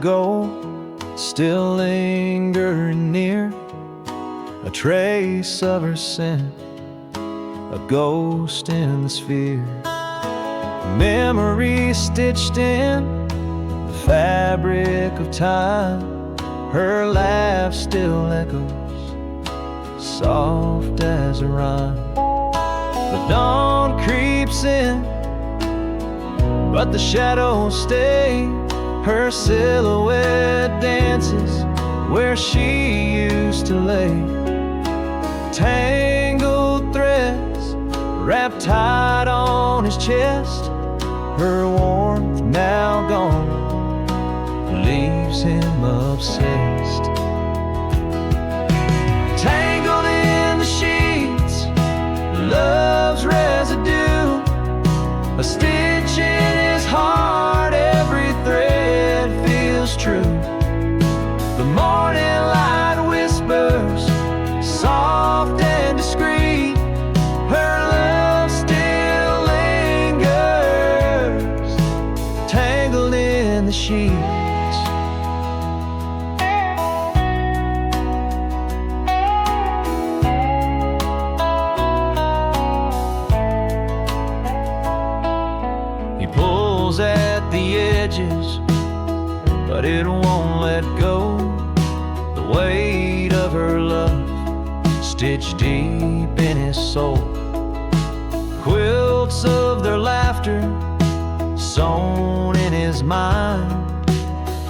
ago, still lingering near, a trace of her scent, a ghost in the sphere. Memories stitched in the fabric of time, her laugh still echoes, soft as a rhyme. The dawn creeps in, but the shadows stay. Her silhouette dances where she used to lay. Tangled threads wrapped tight on his chest, her warmth now gone leaves him obsessed. Tangled in the sheets, love's residue, a stitch in his heart, every thread feels true. The morning light whispers, soft and discreet, her love still lingers, tangled in the sheets. He pulls at the edges, but it won't let go. The weight of her love stitched deep in his soul. Quilts of their laughter sewn in his mind,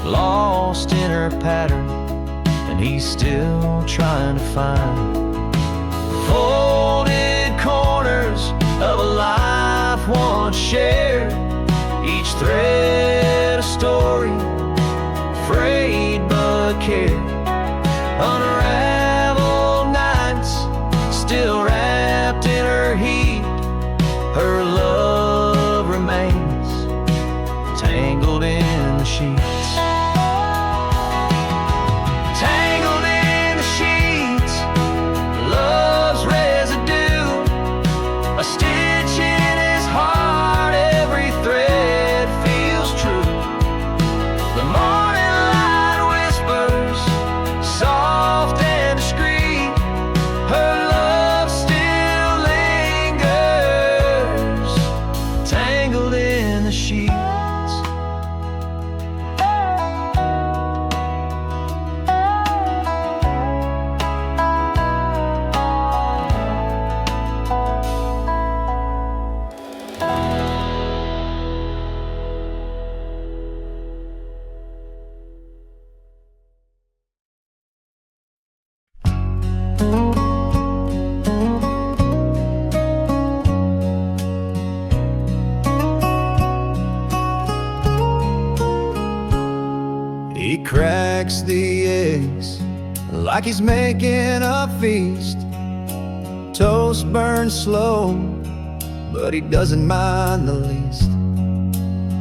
lost in her pattern, and he's still trying to find folded corners of a life once shared, each thread a story, frayed but cared. Unraveled nights still wrapped in her heat, her love remains tangled in the sheets. Tangled in the sheets, love's residue, a stitch in his heart, every thread feels true. The morning light whispers, soft and discreet, her love still lingers, tangled in the sheets. He cracks the eggs like he's making a feast. Toast burns slow, but he doesn't mind the least.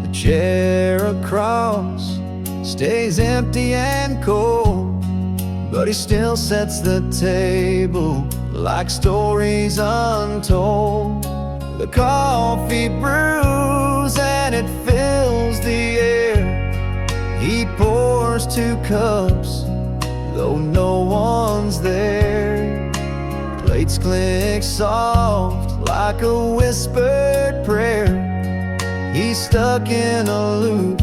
The chair across stays empty and cold, but he still sets the table like stories untold. The coffee brews and it fills the air. He pours 2 cups, though no one's there. Plates click soft like a whispered prayer. He's stuck in a loop,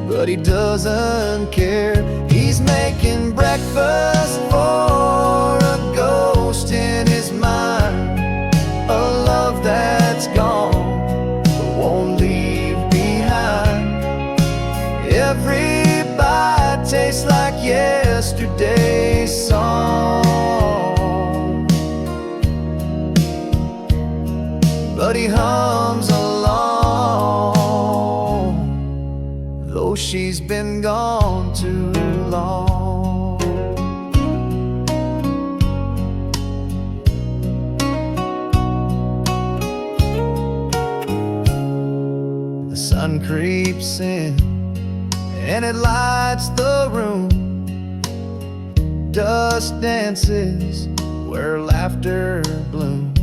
but he doesn't care. He's making breakfast for a ghost in his mind, a love that's gone but won't leave behind. Every bite tastes like yesterday's song, but he hums along, though she's been gone too long. The sun creeps in and it lights the room. Dust dances where laughter blooms.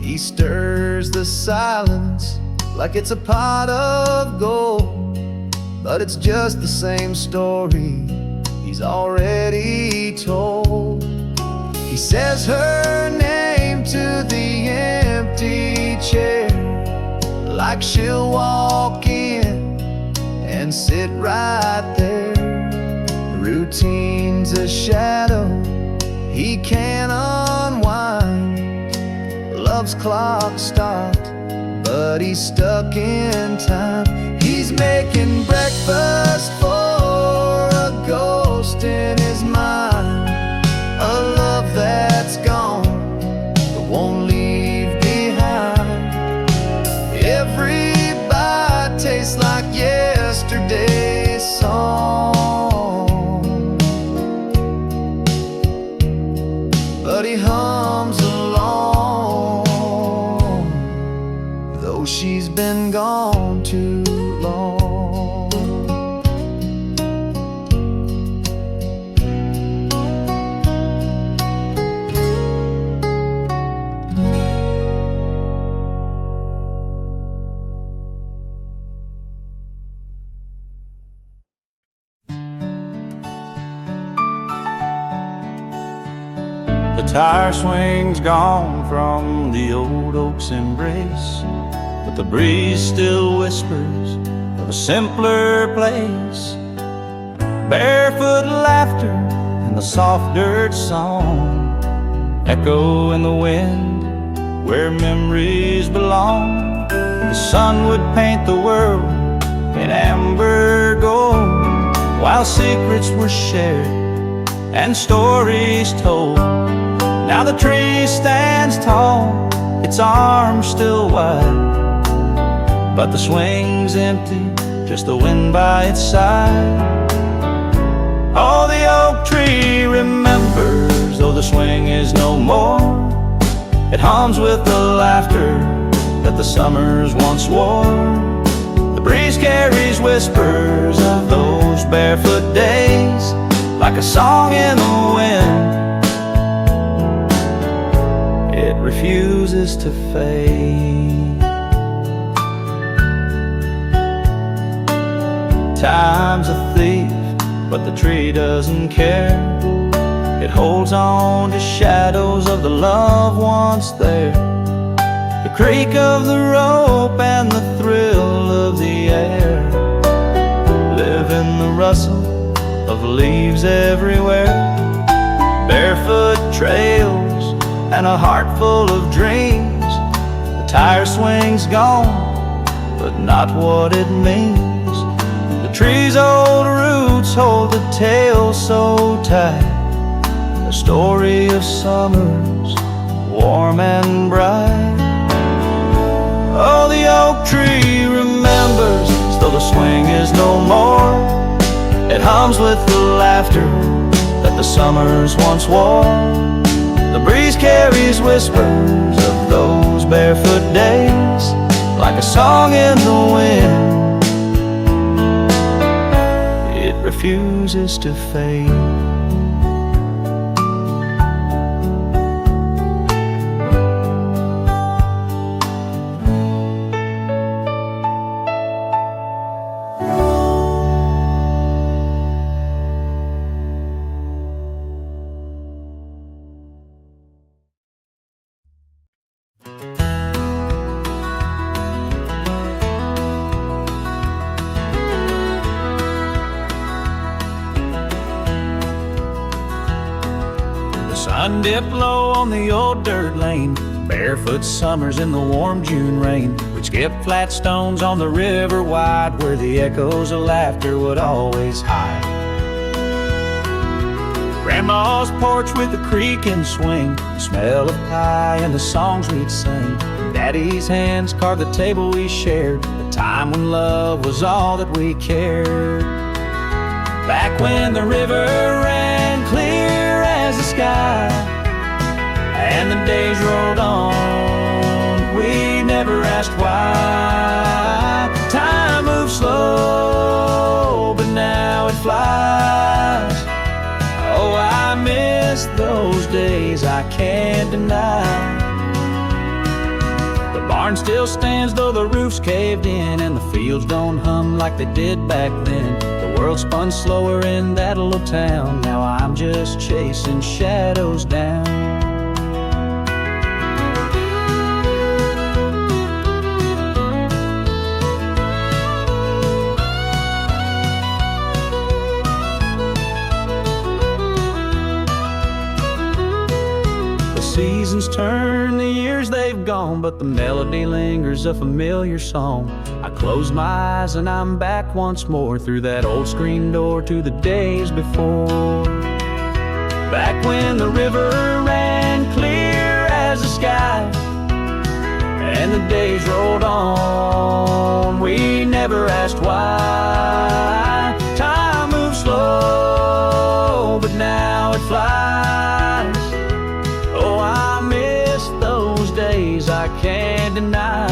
He stirs the silence like it's a pot of gold, but it's just the same story he's already told. He says her name to the empty chair, like she'll walk in and sit right there. The routine's a shadow he can't unwind. Love's clock stopped, but he's stuck in time. He's making breakfast for a ghost in his mind, a love that's gone, but won't leave behind. Every bite tastes like yesterday's song, but he hums along, though she's been gone too long. The tire swing's gone from the old oak's embrace, but the breeze still whispers of a simpler place. Barefoot laughter and the soft dirt song echo in the wind where memories belong. The sun would paint the world in amber gold, while secrets were shared and stories told. Now the tree stands tall, its arms still wide, but the swing's empty, just the wind by its side. Oh, the oak tree remembers, though the swing is no more. It hums with the laughter that the summers once wore. The breeze carries whispers of those barefoot days, like a song in the wind. It refuses to fade. Time's a thief, but the tree doesn't care. It holds on to shadows of the love once there. The creak of the rope and the thrill of the air live in the rustle of leaves everywhere. Barefoot trails and a heart full of dreams. The tire swing's gone, but not what it means. The tree's old roots hold the tale so tight, a story of summers, warm and bright. Oh, the oak tree remembers, still the swing is no more. It hums with the laughter that the summers once wore. The breeze carries whispers of those barefoot days, like a song in the wind. It refuses to fade. Sun dipped low on the old dirt lane, barefoot summers in the warm June rain. We'd skip flat stones on the river wide, where the echoes of laughter would always hide. Grandma's porch with the creak and swing, the smell of pie and the songs we'd sing. Daddy's hands carved the table we shared, the time when love was all that we cared. Back when the river ran clear as the sky, and the days rolled on, we never asked why. Time moved slow, but now it flies. Oh, I miss those days, I can't deny. The Barn still stands though the roof's caved in, and the fields don't hum like they did back then. The world spun slower in that little town. Now I'm just chasing shadows down. Seasons turn, the years they've gone, but the melody lingers, a familiar song. I close my eyes and I'm back once more, through that old screen door to the days before. Back when the river ran clear as the sky, and the days rolled on, we never asked why. Time moves slow, but now it flies. Oh, I miss those days, I can't deny.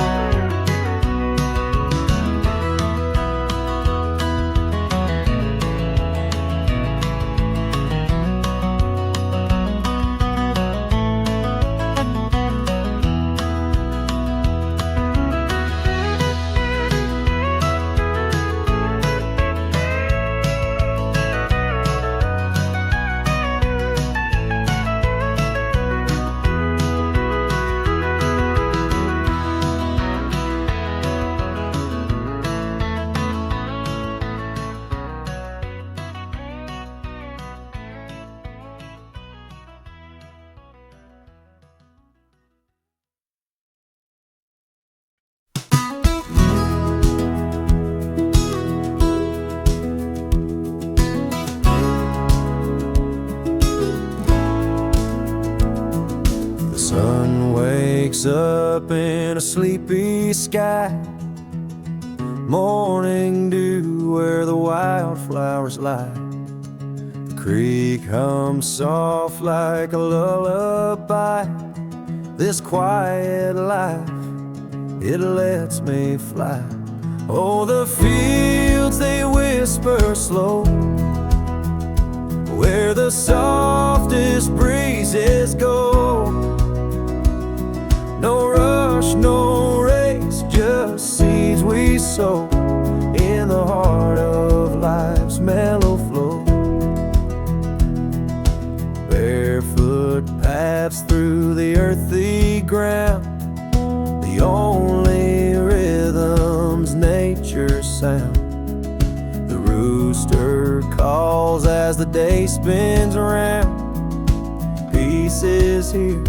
Sun wakes up in a sleepy sky, morning dew where the wildflowers lie. The creek hums soft like a lullaby. This quiet life, it lets me fly. Oh, the fields, they whisper slow, where the softest breezes go. No rush, no race, just seeds we sow in the heart of life's mellow flow. Barefoot paths through the earthy ground, the only rhythms nature's sound. The rooster calls as the day spins around. Peace is here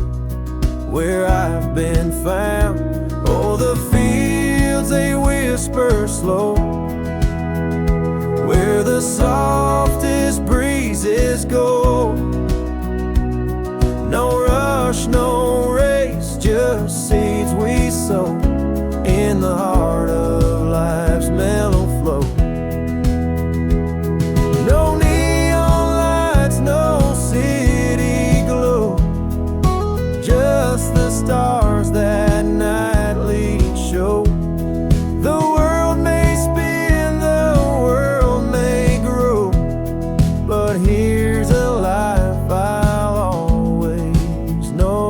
where I've been found. Oh, the fields, they whisper slow, where the softest breezes go. No rush, no race, just seeds we sow in the heart of life's mellow flow. No neon lights, no city glow, just the stars that nightly show. The world may spin, the world may grow, but here's a life I'll always know.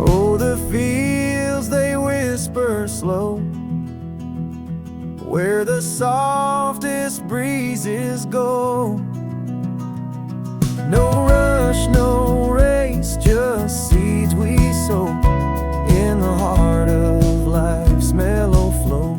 Oh, the fields, they whisper slow, where the softest breezes go. No rush, no race, just seeds we sow in the heart of life's mellow flow.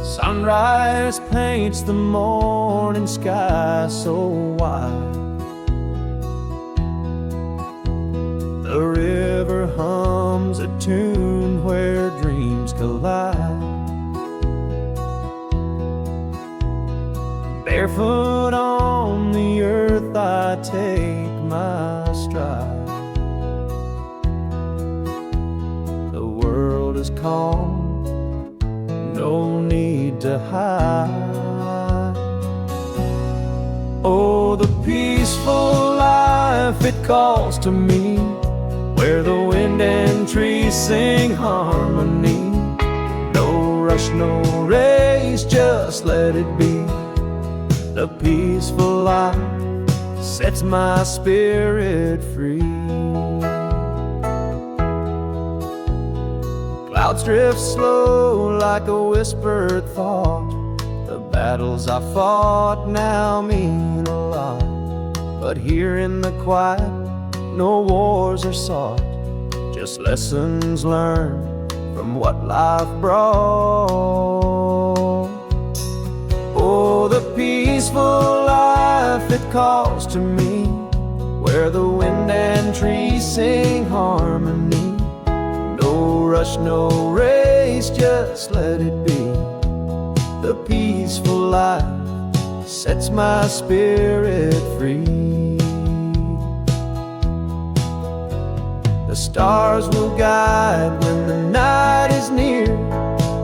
Sunrise paints the morning sky so wide. hums a tune where dreams collide. Barefoot on the earth I take my stride. The world is calm, no need to hide. Oh, the peaceful life it calls to me, where the wind and trees sing harmony. No rush, no race, just let it be. The peaceful life sets my spirit free. Clouds drift slow like a whispered thought. The battles I fought now mean a lot. But here in the quiet, no wars are sought, just lessons learned from what life brought. Oh, the peaceful life it calls to me, where the wind and trees sing harmony. No rush, no race, just let it be. The peaceful life sets my spirit free. The stars will guide when the night is near.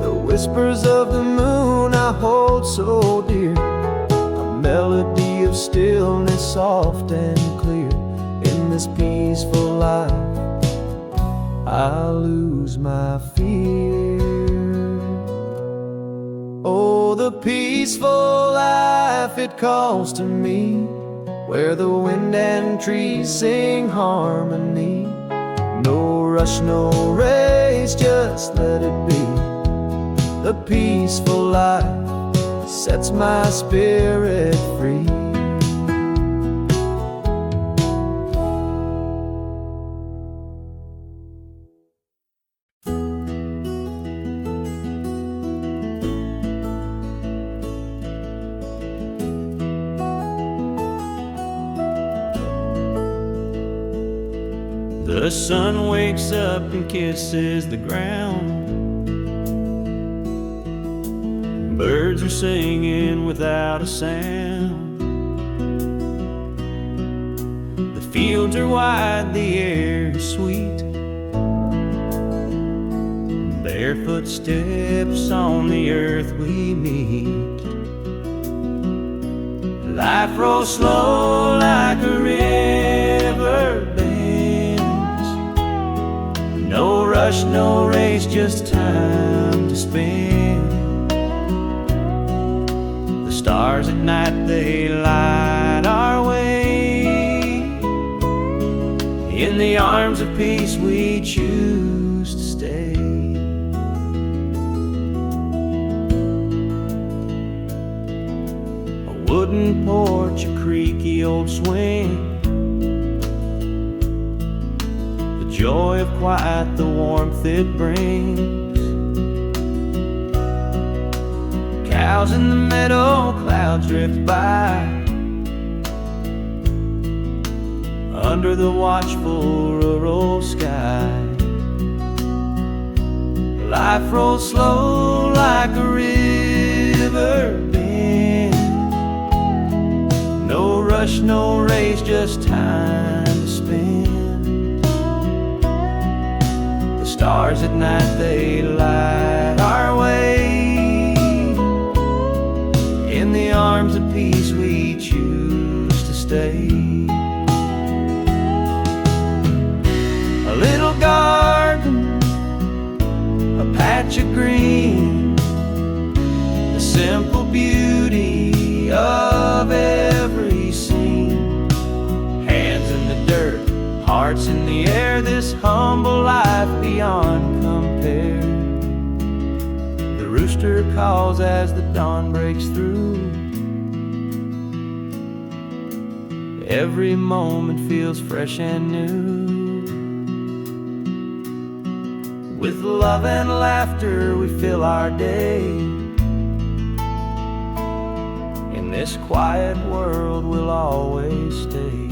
The whispers of the moon I hold so dear. A melody of stillness soft and clear. In this peaceful life I lose my fear. Oh, the peaceful life it calls to me, where the wind and trees sing harmony. No rush, no race, just let it be. The peaceful life sets my spirit free. The sun wakes up and kisses the ground. Birds are singing without a sound. The fields are wide, the air is sweet. Barefoot steps on the earth we meet. Life rolls slow like a river bends. No rush, no race, just time to spend. The stars at night, they light our way. In the arms of peace we choose to stay. A wooden porch, a creaky old swing. The joy of quiet, the warmth it brings. Cows in the meadow, clouds drift by. Under the watchful rural sky, life rolls slow like a river bend. No rush, no race, just time to spend. The stars at night, they light our way. In the arms of peace we choose to stay. A little garden, a patch of green, the simple beauty of every scene. Hands in the dirt, hearts in the air, this humble life beyond compare. The rooster calls as the dawn breaks through. Every moment feels fresh and new. With love and laughter we fill our day. In this quiet world we'll always stay.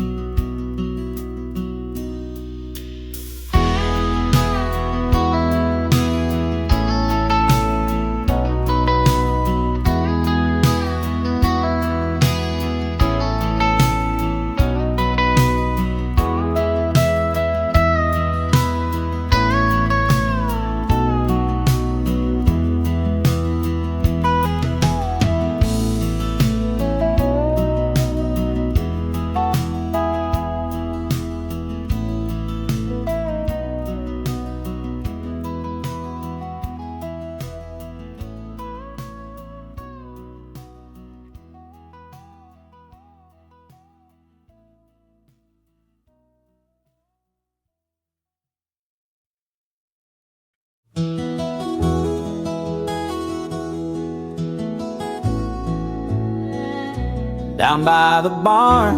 down by the barn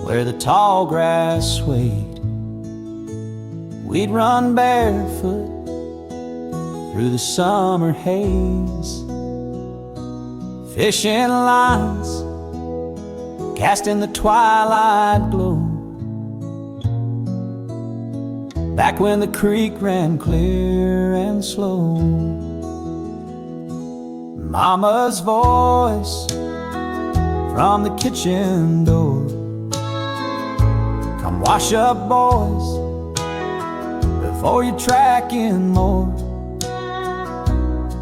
where the tall grass swayed. We'd run barefoot through the summer haze, fishing lines cast in the twilight glow, back when the creek ran clear and slow. Mama's voice from the kitchen door, come wash up, boys, before you track in more.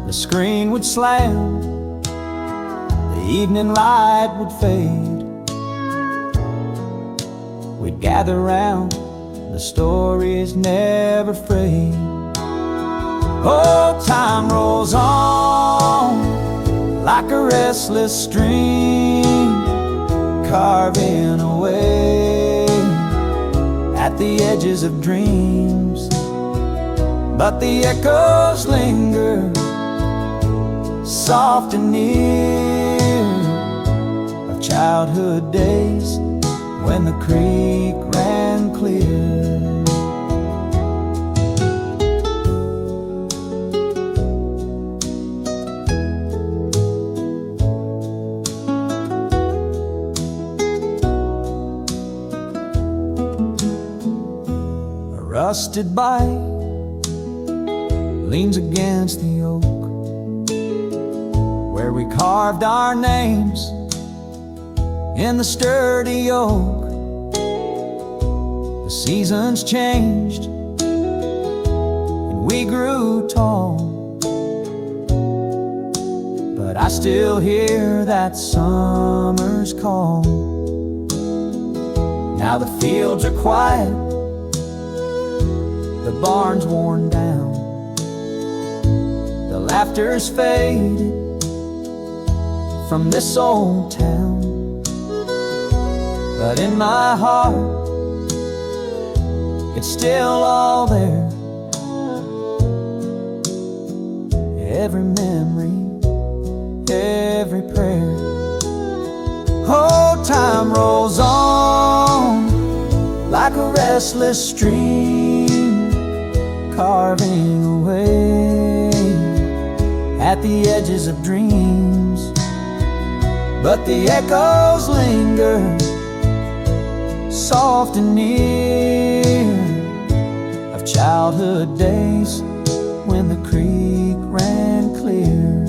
The screen would slam, the evening light would fade. We'd gather round, the stories never fade. Oh, time rolls on like a restless stream, carving away at the edges of dreams. But the echoes linger, soft and near, of childhood days when the creek ran clear. A rusted bike leans against the oak where we carved our names in the sturdy oak. The seasons changed and we grew tall, but I still hear that summer's call. Now the fields are quiet, the barn's worn down, the laughter's faded from this old town. But in my heart, it's still all there. Every memory, every prayer. Oh, time rolls on like a restless stream, carving away at the edges of dreams. But the echoes linger, soft and near, of childhood days when the creek ran clear.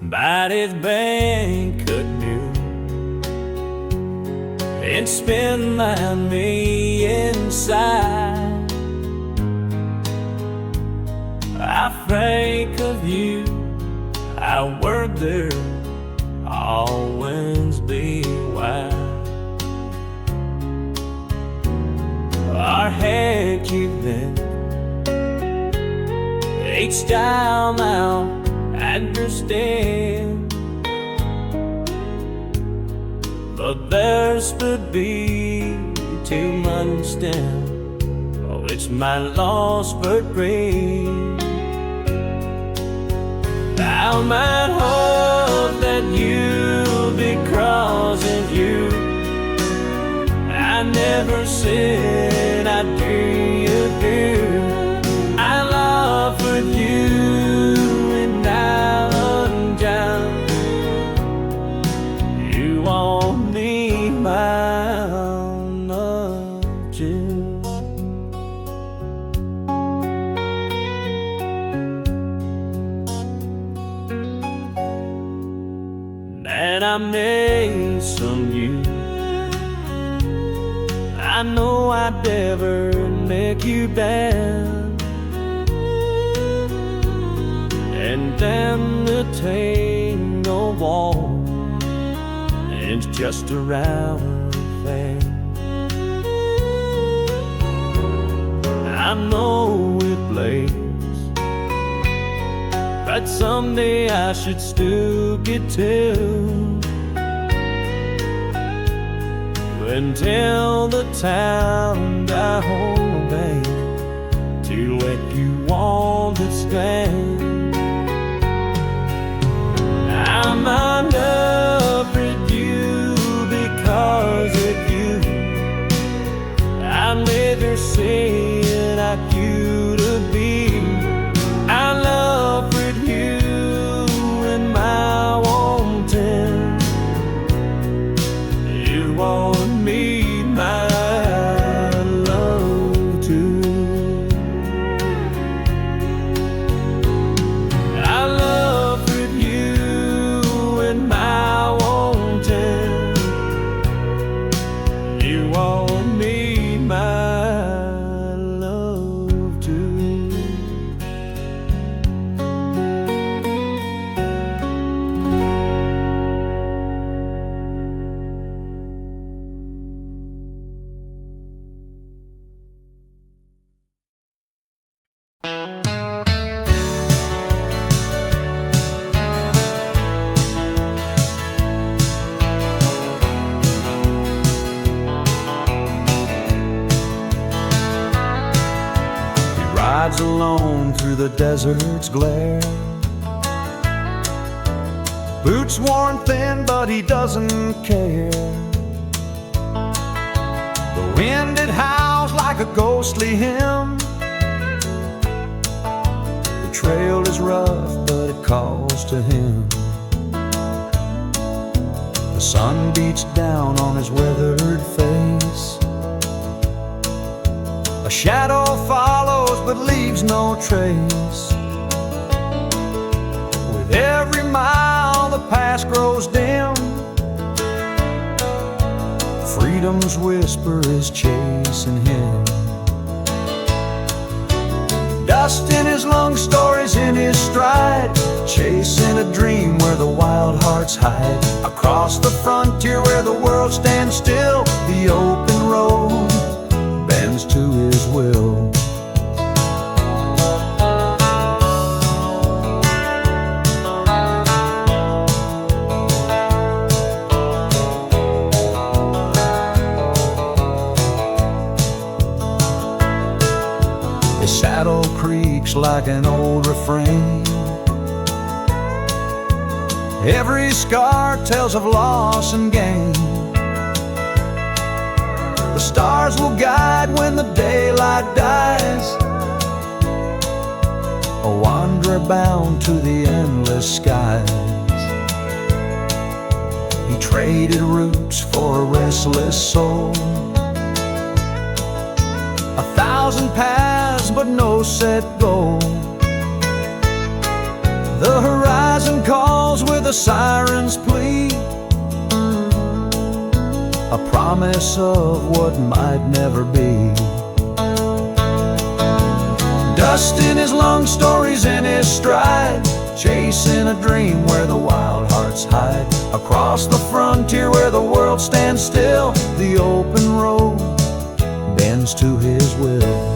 By its bank canoe and spin land me inside. I think of you, I work there, all winds be wide. Our head keep bent each time I'll understand, but there's would be to understand. Oh, it's my loss but great. I might hope that you'll be crossing you. I never said I do you good. I love for you. You won't need my knowledge. Man, I made some you. I know I'd never make you bend. And then the tango wall end's just around the fair. I know it plays, but someday I should still get to and tell the town I hold a bank to let you want to stand. I might not for you because of you. I'd rather say it like you to be. I love for you and my wanting. You want me, my love too. I love for you and my wanting. You want me, my love too. Rides alone through the desert's glare. Boots worn thin, but he doesn't care. The wind, it howls like a ghostly hymn. The trail is rough, but it calls to him. The sun beats down on his weathered face. A shadow follows but leaves no trace. With every mile the past grows dim. Freedom's whisper is chasing him. Dust in his lungs, stories in his stride, chasing a dream where the wild hearts hide. Across the frontier where the world stands still, the open road bends to his will. His saddle creaks like an old refrain. Every scar tells of loss and gain. The stars will guide when the daylight dies. A wanderer bound to the endless skies. He traded roots for a restless soul. 1,000 paths but no set goal. The horizon calls with a siren's plea, a promise of what might never be. Dust in his lungs, stories in his stride, chasing a dream where the wild hearts hide. Across the frontier where the world stands still, the open road bends to his will.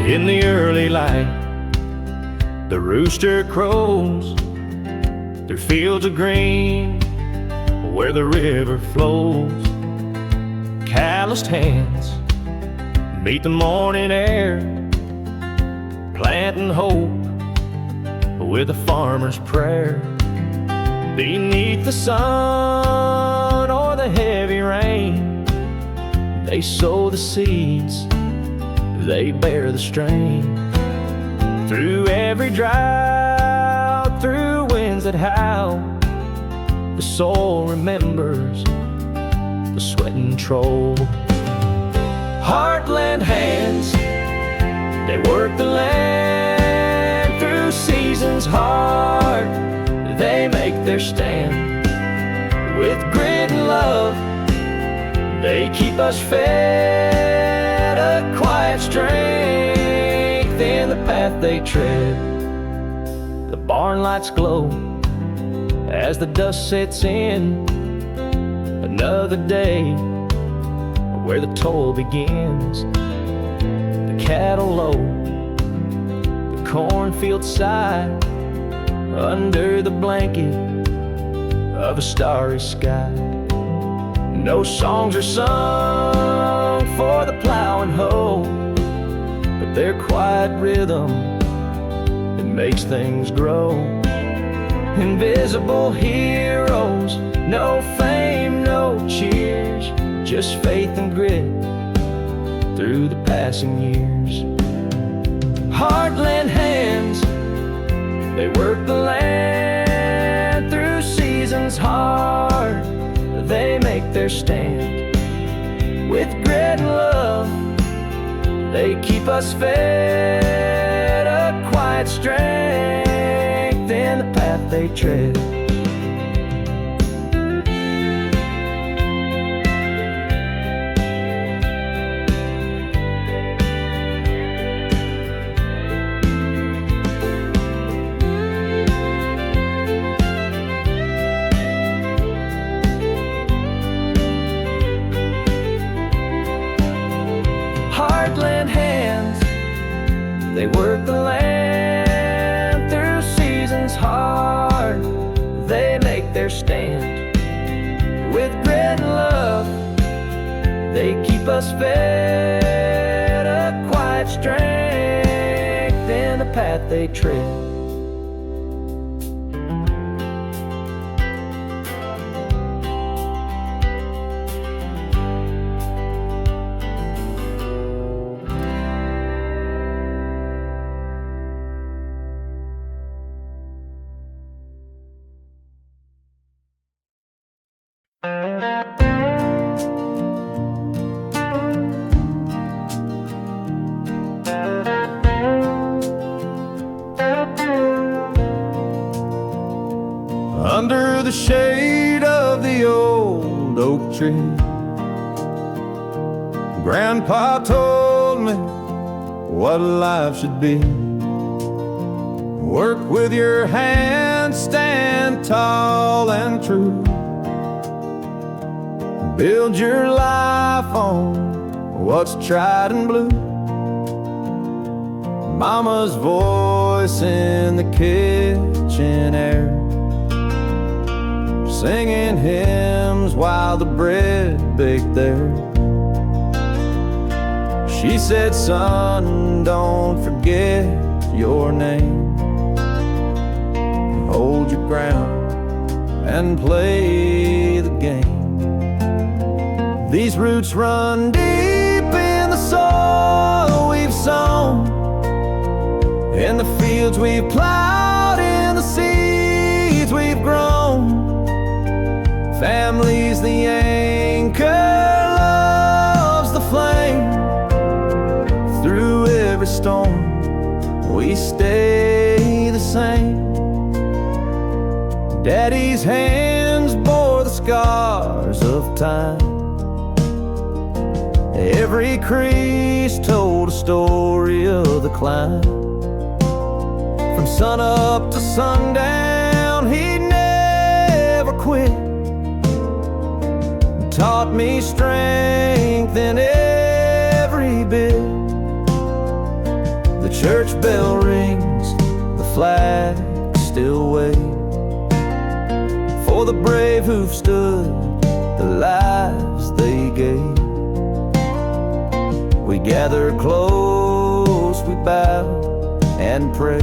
In the early light, the rooster crows through fields of green where the river flows. Calloused hands meet the morning air, planting hope with a farmer's prayer. Beneath the sun or the heavy rain, they They sow the seeds, they bear the strain. Through every drought, through winds that howl, the soul remembers the sweating troll. Heartland hands, they work the land through seasons hard. They make their stand with grit and love. They keep us fed a quiet strength in the path they tread. The barn lights glow as the dust sets in. Another day where the toll begins. The cattle low, the cornfield sigh, under the blanket of a starry sky. No songs are sung for the plow and hoe, but their quiet rhythm, it makes things grow. Invisible heroes, no fame, no cheers, just faith and grit through the passing years. Heartland hands, they work the land through seasons hard. They make their stand with grit and love. They keep us fed a quiet strength in the path they tread. Heartland hands, they work the land through seasons hard. They make their stand with grit and love. They keep us fed a quiet strength in the path they tread. Under the shade of the old oak tree, Grandpa told me what life should be. Work with your hands, stand tall and true. Build your life on what's tried and blue. Mama's voice in the kitchen air, singing hymns while the bread baked there. She said, son, don't forget your name. Hold your ground and play the game. These roots run deep in the soil we've sown, in the fields we've plowed, in the seeds we've grown. Family's the anchor, love's the flame. Through every storm, we stay the same. Daddy's hands bore the scars of time. Every crease told a story of the climb. From sun up to sundown, he never quit. Taught me strength in every bit. The church bell rings, the flag still waves, for the brave who've stood the lives they gave. We gather close, we bow and pray,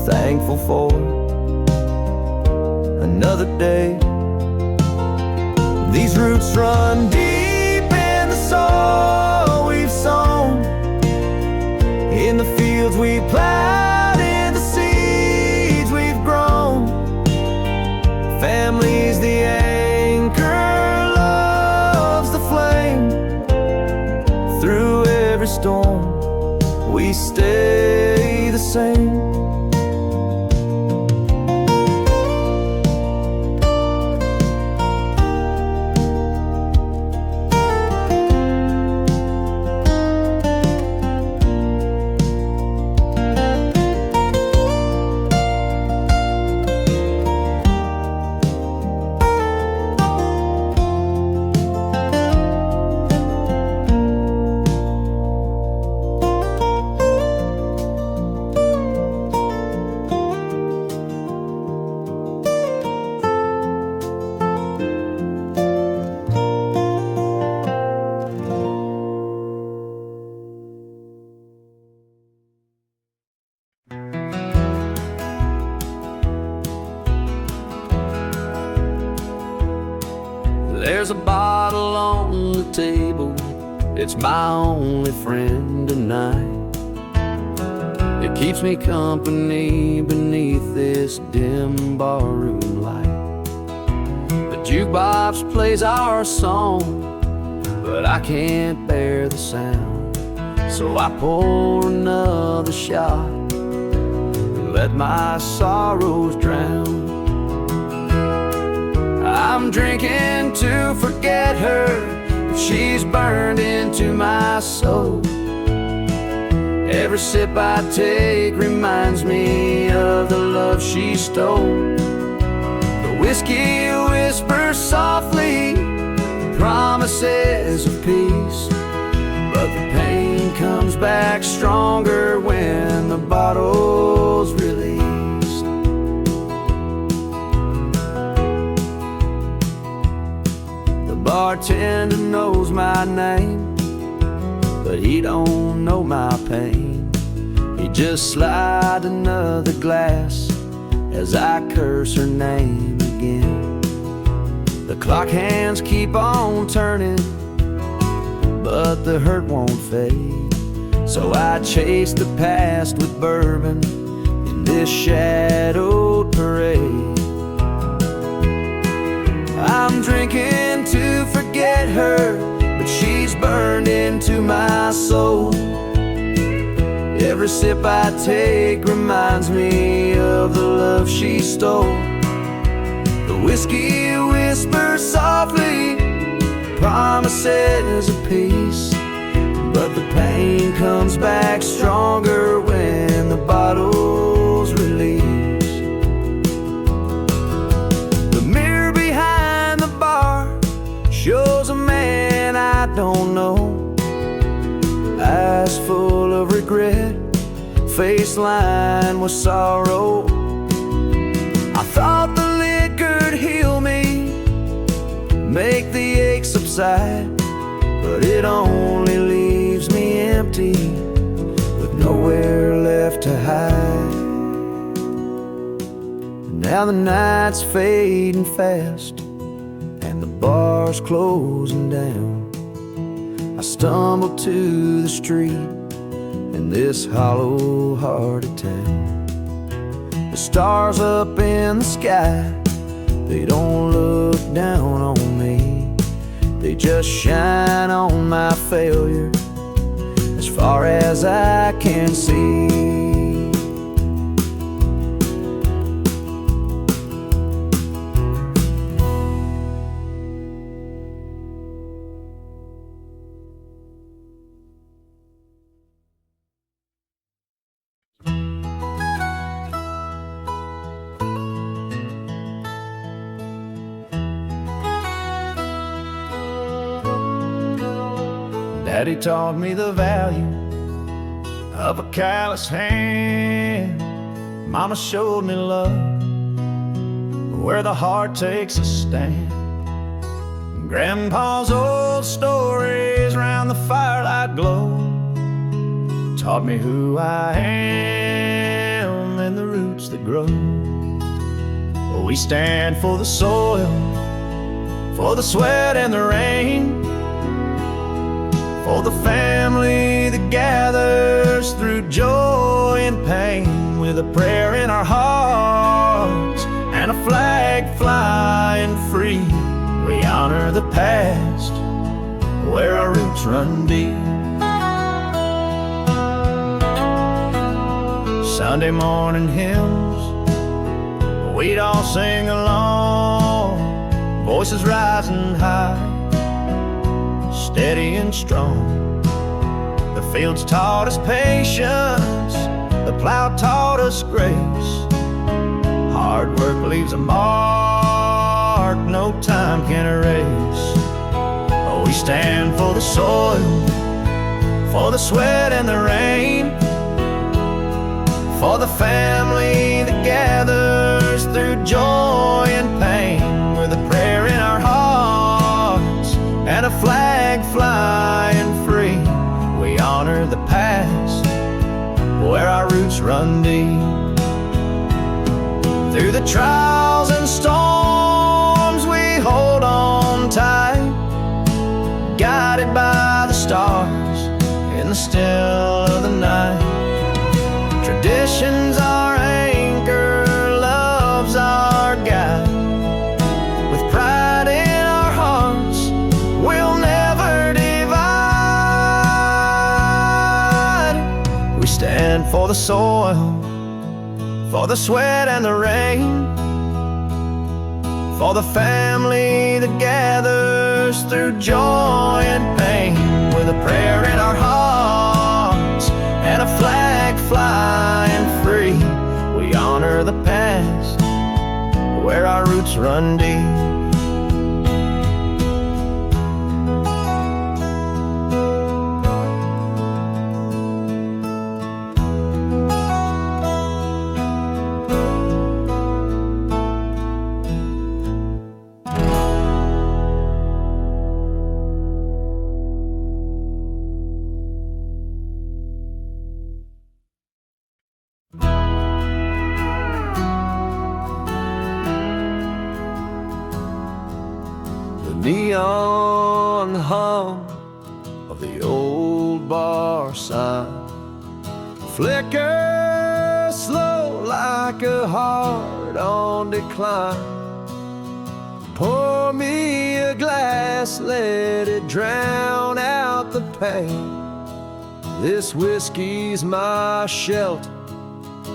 thankful for another day. These roots run deep There's a bottle on the table, it's my only friend tonight. It keeps me company beneath this dim barroom light. The jukebox plays our song, but I can't bear the sound. So I pour another shot and let my sorrows drown. I'm drinking to forget her, she's burned into my soul. Every sip I take reminds me of the love she stole. The whiskey whispers softly promises of peace, but the pain comes back stronger when the bottle's released. The bartender knows my name, but he don't know my pain. He just slide another glass as I curse her name again. The clock hands keep on turning, but the hurt won't fade. So I chase the past with bourbon in this shadowed parade. I'm drinking to forget her, but she's burned into my soul. Every sip I take reminds me of the love she stole. The whiskey whispers softly promises of peace, but the pain comes back stronger when the bottle's released. The mirror behind the bar shows a man I don't know, eyes full of regret, face lined with sorrow. I thought the liquor'd heal me, make the ache subside, but it only leaves me empty with nowhere left to hide. Now the night's fading fast and the bar's closing down. I stumble to the street in this hollow-hearted town. The stars up in the sky, they don't look down on me. They just shine on my failure as far as I can see. Daddy taught me the value of a callous hand. Mama showed me love where the heart takes a stand. Grandpa's old stories round the firelight glow taught me who I am and the roots that grow. We stand for the soil, for the sweat and the rain, for the family that gathers through joy and pain, with a prayer in our hearts and a flag flying free. We honor the past where our roots run deep. Sunday morning hymns, we'd all sing along, voices rising high, steady and strong. The fields taught us patience, the plow taught us grace. Hard work leaves a mark no time can erase. We stand for the soil, for the sweat and the rain, for the family that gathers through joy and pain, with a prayer in our hearts and a flag flying free. We honor the past where our roots run deep. Through the trials and storms we hold on tight, soil, for the sweat and the rain, for the family that gathers through joy and pain. With a prayer in our hearts and a flag flying free, we honor the past where our roots run deep. Neon hum of the old bar sign flickers slow like a heart on decline. Pour me a glass, let it drown out the pain. This whiskey's my shelter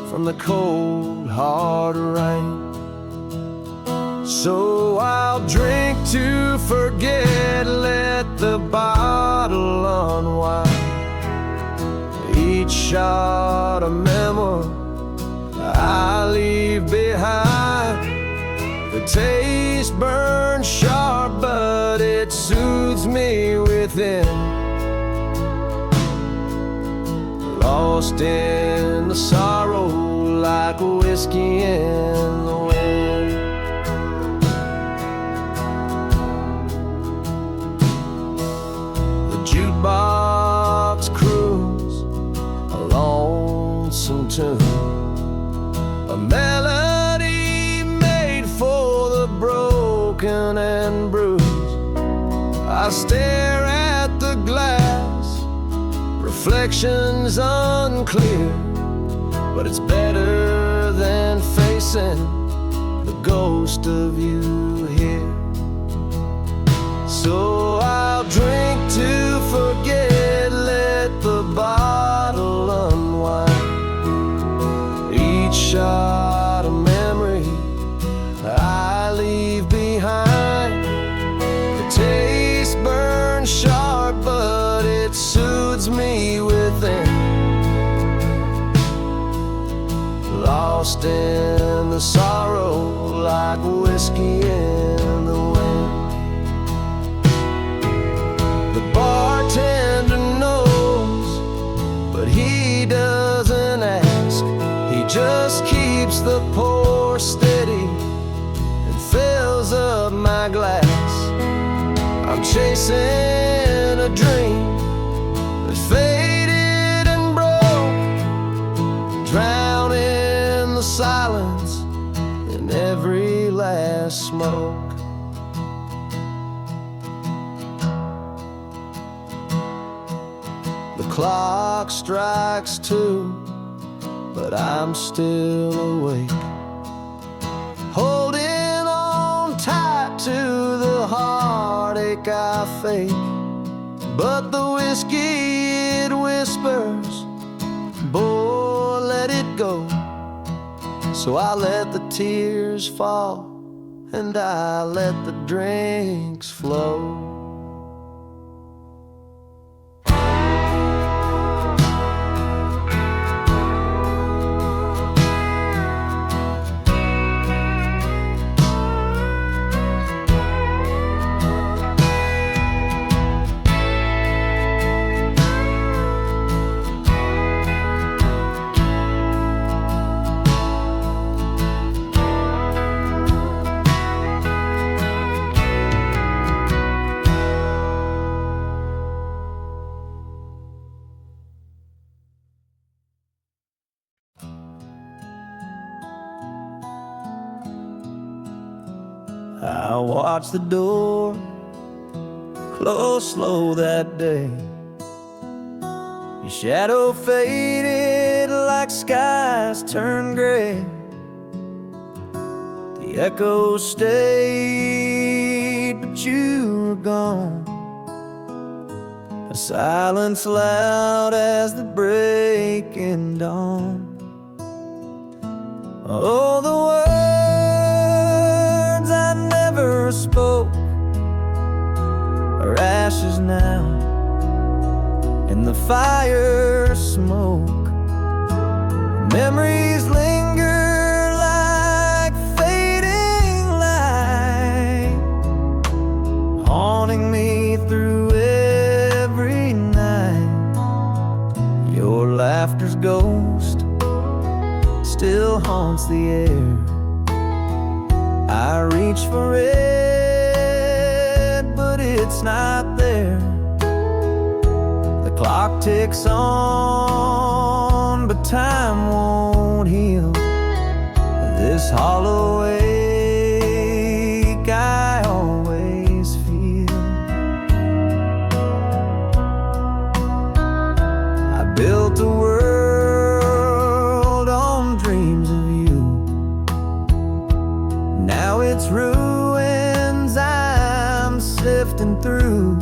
from the cold hard rain. So I'll drink to forget, let the bottle unwind. Each shot a memory I leave behind. The taste burns sharp, but it soothes me within. Lost in the sorrow like whiskey in the wind. Jukebox croons a lonesome tune, a melody made for the broken and bruised. I stare at the glass, reflections unclear, but it's better than facing the ghost of you here. So I'll drink to forget, let the bottle unwind. Each shot a memory I leave behind. The taste burns sharp, but it soothes me within. Lost in the sorrow like whiskey in the wind. Bartender knows, but he doesn't ask. He just keeps the pour steady and fills up my glass. I'm chasing a dream that faded and broke, drowning in the silence in every last smoke. The clock strikes 2, but I'm still awake, holding on tight to the heartache I fake. But the whiskey, it whispers, boy, let it go. So I let the tears fall, and I let the drinks flow. I watched the door close slow that day. Your shadow faded like skies turned gray. The echoes stayed, but you were gone. a silence loud as the breaking dawn. Oh, the words I never spoke are ashes now in the fire smoke. Memories linger like fading light, haunting me through every night. Your laughter's ghost still haunts the air. I reach for it, but it's not there. The clock ticks on, but time won't heal this hollow ache I always feel. I built a world on dreams of you. Now it's ruins I'm sifting through.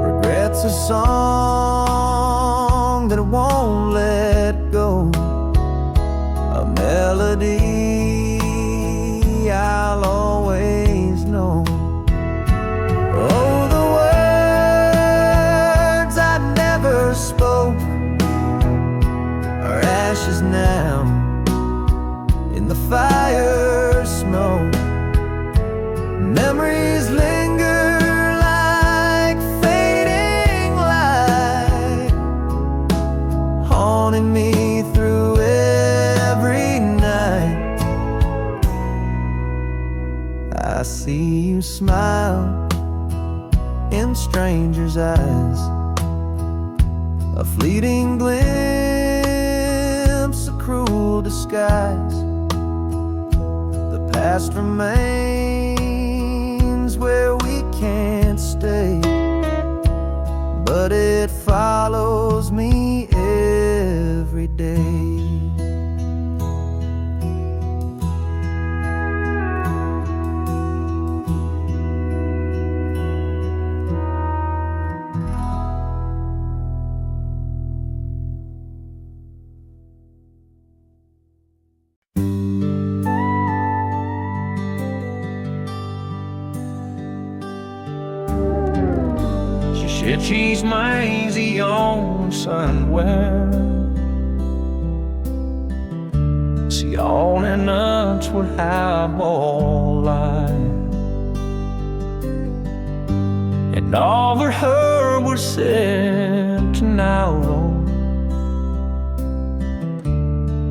Regret's a song that won't let go, a melody I'll always know. Oh, the words I never spoke are ashes now in the fire smoke. Memories linger like fading light, haunting me through every night. I see you smile in strangers' eyes, a fleeting glimpse, a cruel disguise. The past remains where we can't stay, but it follows me every day. She said she's lazy on somewhere. See, all in nuts would have all life, and all for her was said to now,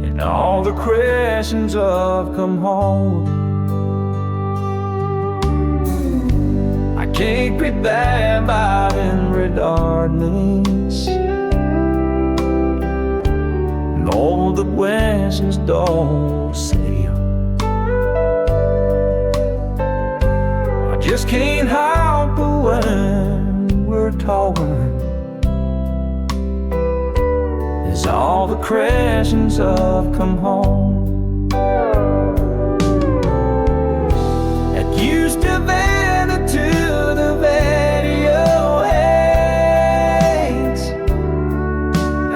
and all the questions of come home. I can't be bad about him regardless, and all the questions don't say. I just can't help it when we're talking. As all the questions of come home. It used to be to the video hates,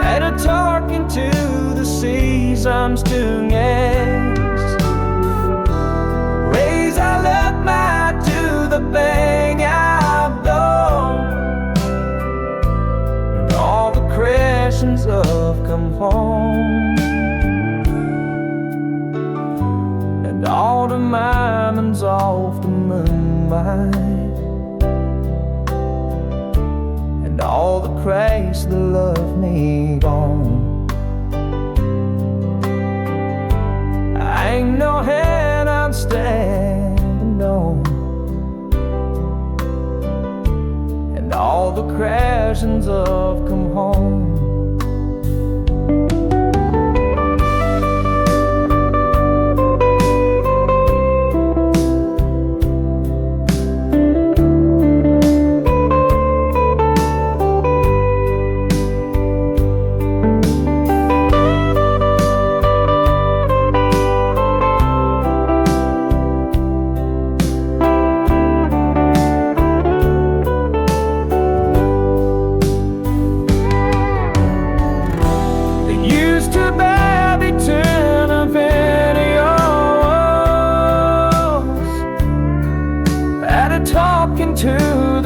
and a talking to the seas, I'm stewing eggs. Raise I left my to the bang I've done, and all the questions of come home, and all the moments off the moonlight, and all the Christ that love me gone. I ain't no hand I'm standing on, and all the crashings of come home.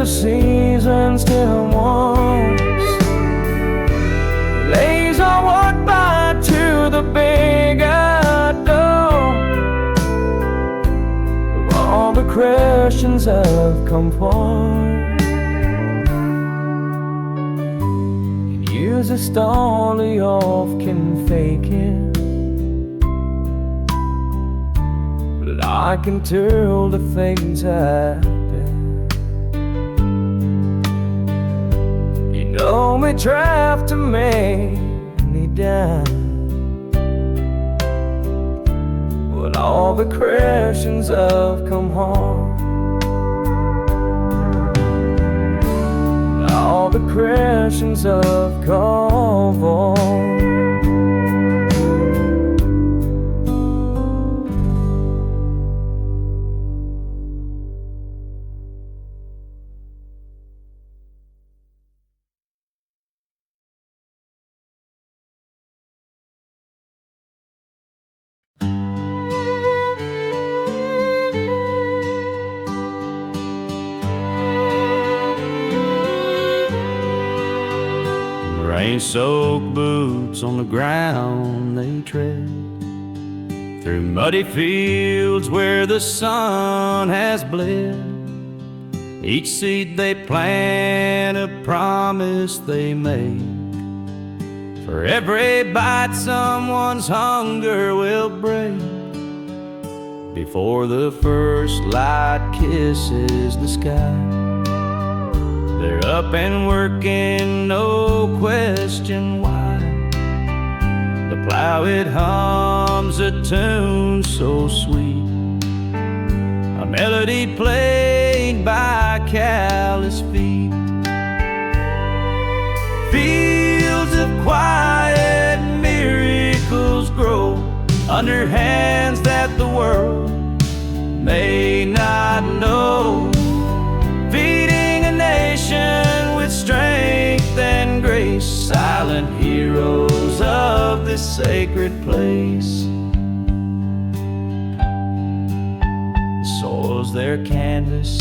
season still warms. Lays our walk by to the big outdoor. All the Christians have come forth. And use a story of can fake it, but I can tell the things happen. You know me try to make me down, but all the Christians have come home. All the Christians have come home. Rain-soaked boots on the ground they tread, through muddy fields where the sun has bled. Each seed they plant, a promise they make. For every bite someone's hunger will break. Before the first light kisses the sky, they're up and working, no question why. The plow, it hums a tune so sweet, a melody played by callous feet. Fields of quiet miracles grow under hands that the world may not know. With strength and grace, silent heroes of this sacred place. The soil's their canvas,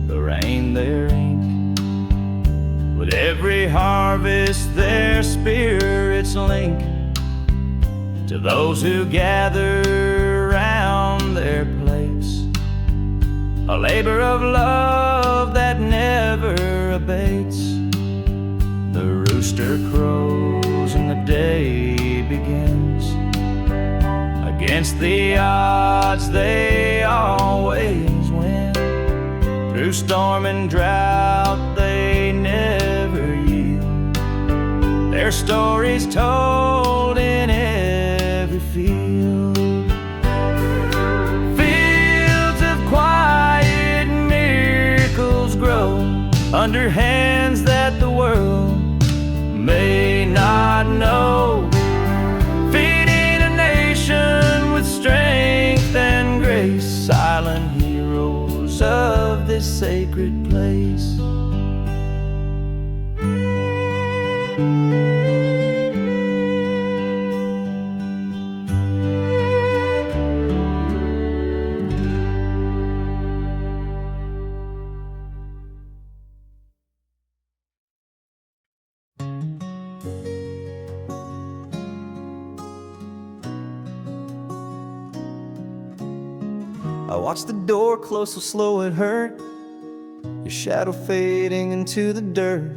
the rain their ink. With every harvest their spirits link to those who gather round their place. A labor of love that never abates. The rooster crows and the day begins. Against the odds they always win. Through storm and drought they never yield. Their stories told in every field. Under hands that the world may not know. Feeding a nation with strength and grace. Silent heroes of this sacred place. I watched the door close so slow it hurt, your shadow fading into the dirt.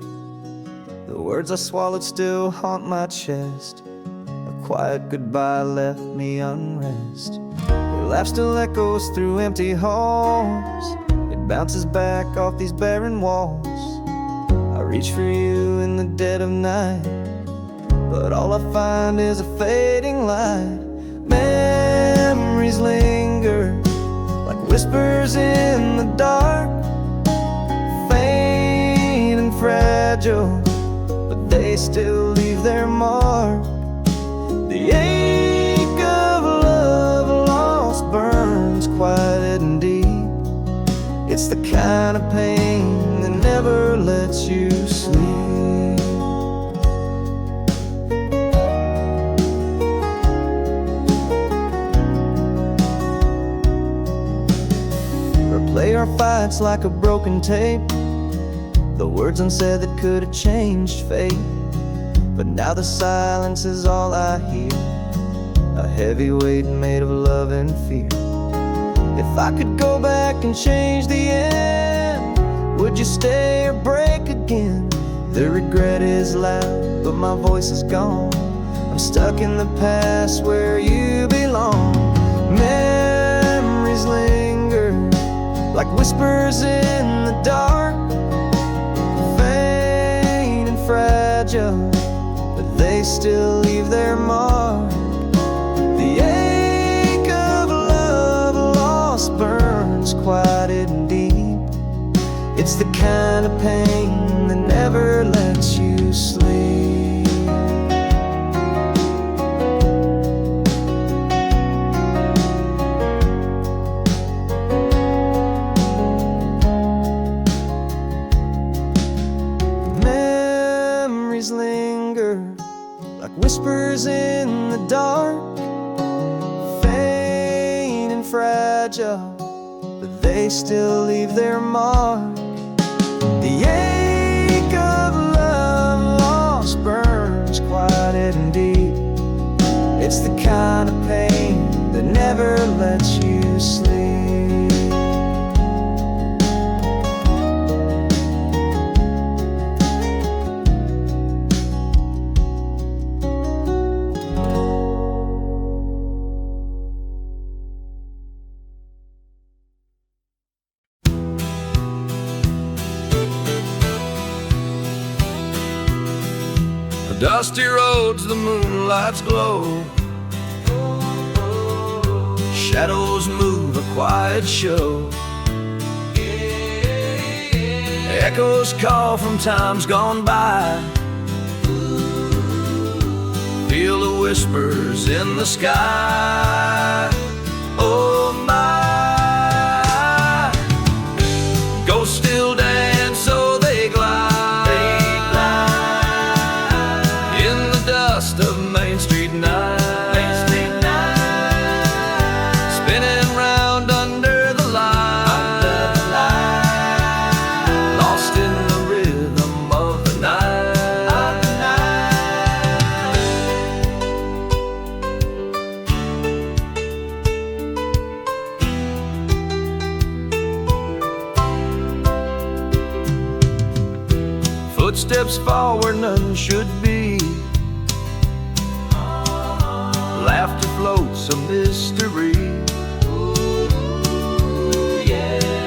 The words I swallowed still haunt my chest. A quiet goodbye left me unrest. Your laugh still echoes through empty halls. It bounces back off these barren walls. I reach for you in the dead of night, but all I find is a fading light. Memories linger like whispers in the dark, faint and fragile, but they still leave their mark. The ache of love lost burns quiet and deep. It's the kind of pain that never lets you sleep. Play our fights like a broken tape. the words unsaid that could have changed fate. But now the silence is all I hear, a heavy weight made of love and fear. If I could go back and change the end, would you stay or break again? The regret is loud, but my voice is gone. I'm stuck in the past where you belong. Memories linger like whispers in the dark, faint and fragile, but they still leave their mark. The ache of love lost burns quiet and deep. It's the kind of pain that never lets you sleep. Memories linger like whispers in the dark, faint and fragile, but they still leave their mark. The ache of love lost burns quiet and deep. It's the kind of pain that never lets you sleep. Dusty roads, the moonlight's glow, shadows move, a quiet show. Echoes call from times gone by, feel the whispers in the sky. Oh my, ghosts still dance, so they glide of Main Street night, spinning round under the light, lost in the rhythm of the night. Footsteps fall where none should be, laughter floats a mystery.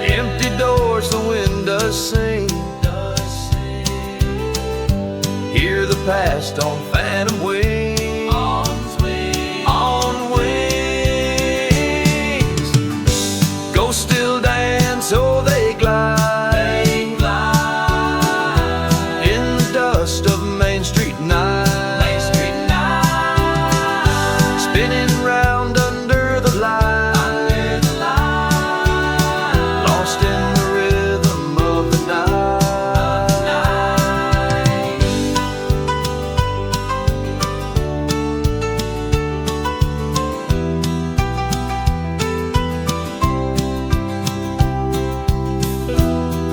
Empty doors, the wind does sing. Hear the past on phantom wings. On wings. Ghosts still dance, so they glide in the dust of Main Street night.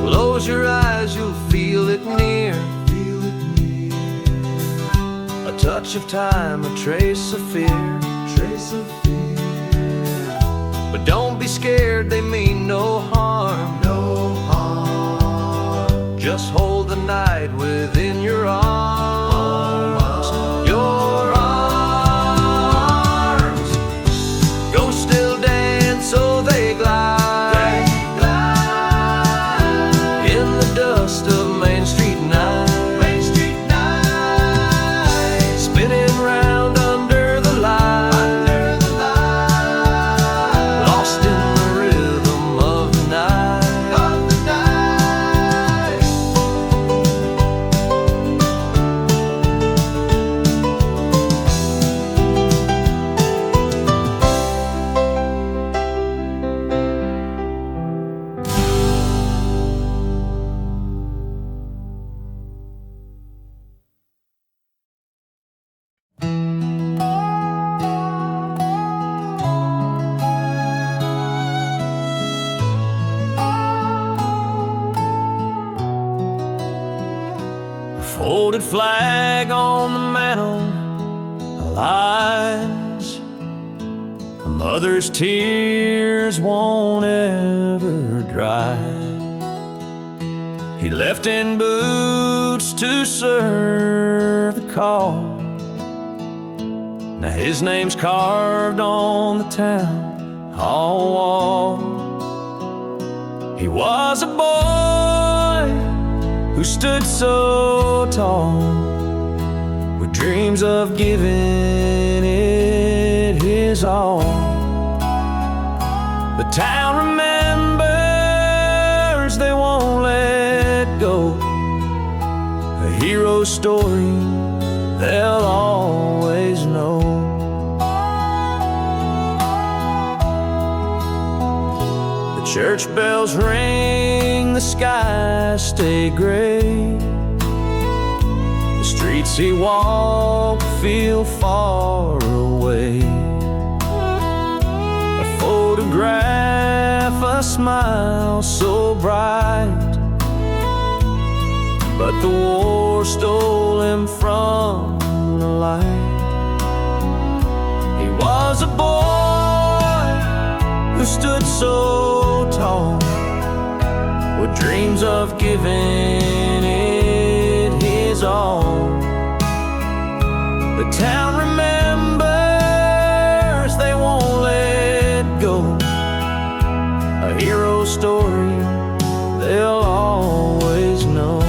Close your eyes, you'll feel it near. A touch of time, a trace of fear. But don't be scared, they mean no harm. Just hold the night within your arms. Your arms. Ghosts still dance, so they glide of Main Street night, spinning round under the light, lost in the rhythm of the night. folded flag on the mantle aligns. A mother's tears won't ever dry. He left in boots to serve the cause. Now his name's carved on the town hall wall. He was a boy who stood so tall, with dreams of giving it his all. The town remembers, they won't let go. A hero story they'll always know. The church bells ring, the skies stay gray. The streets he walked feel far away. A photograph, a smile so bright, but the war stole him from the light. He was a boy who stood so tall, with dreams of giving it his all. The town remembers, they won't let go. A hero story they'll always know.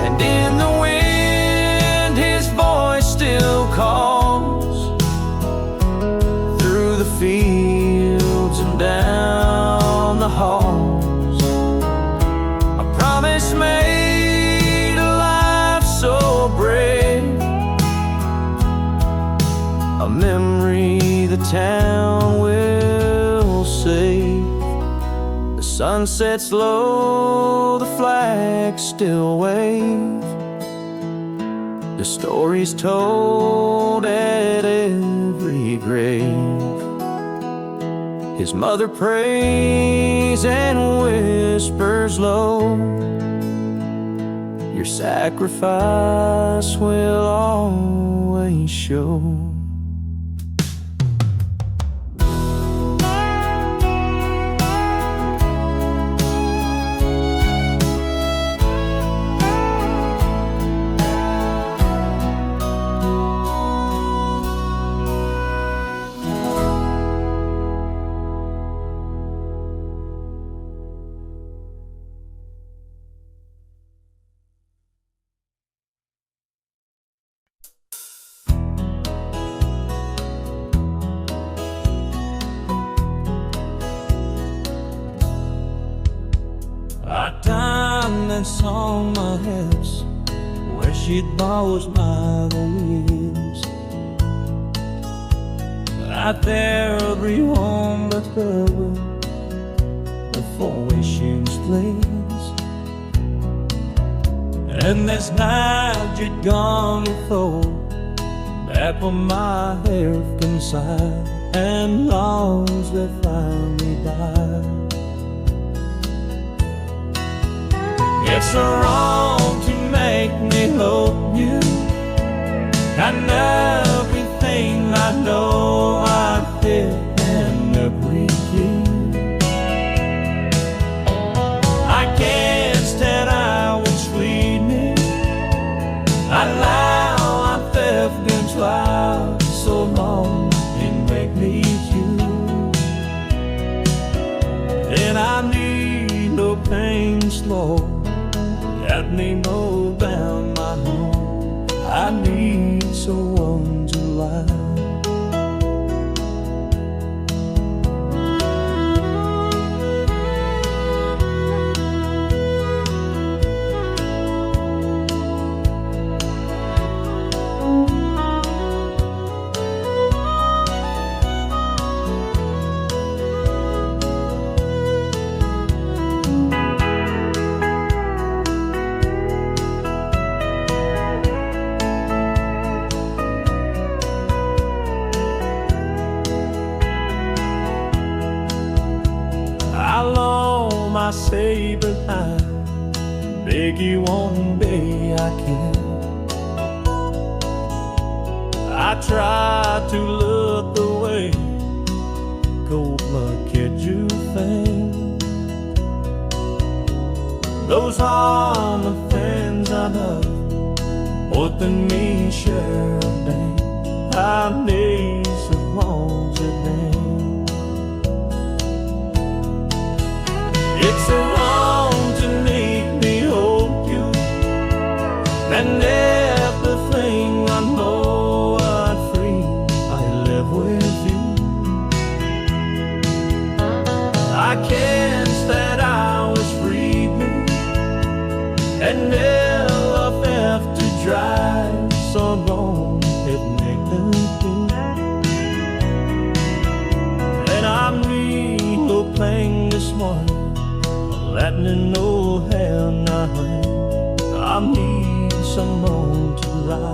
And in the wind his voice still calls, through the fields and down the halls. A promise made, a life so brave, a memory the town will save. The sun sets low, the flags still wave. The story's told at every grave. His mother prays and whispers low, your sacrifice will always show. Diamonds on my hips, where she'd borrows my years. Out there every home but her, before wishing's place. And this night you'd gone before, back when my hair inside, and lost that finally died. It's wrong to make me hope you, and everything I know I did end up with you. I can't stand out with sweetness. I lie, I theft and tried so long and make me you. Then I need no pain slow, let me know down my home. I need someone to lie. I say, but I beg you one day I can. I try to look the way gold mud kids you think. Those are the things I love more than me share a day. I need someone today. It's so long to make me hold you, and everything I know I'd free, I live with you. I can't stand hours freely, and never have to drive so long it makes me. And I'm no playing this morning, letting you know how I need someone to ride.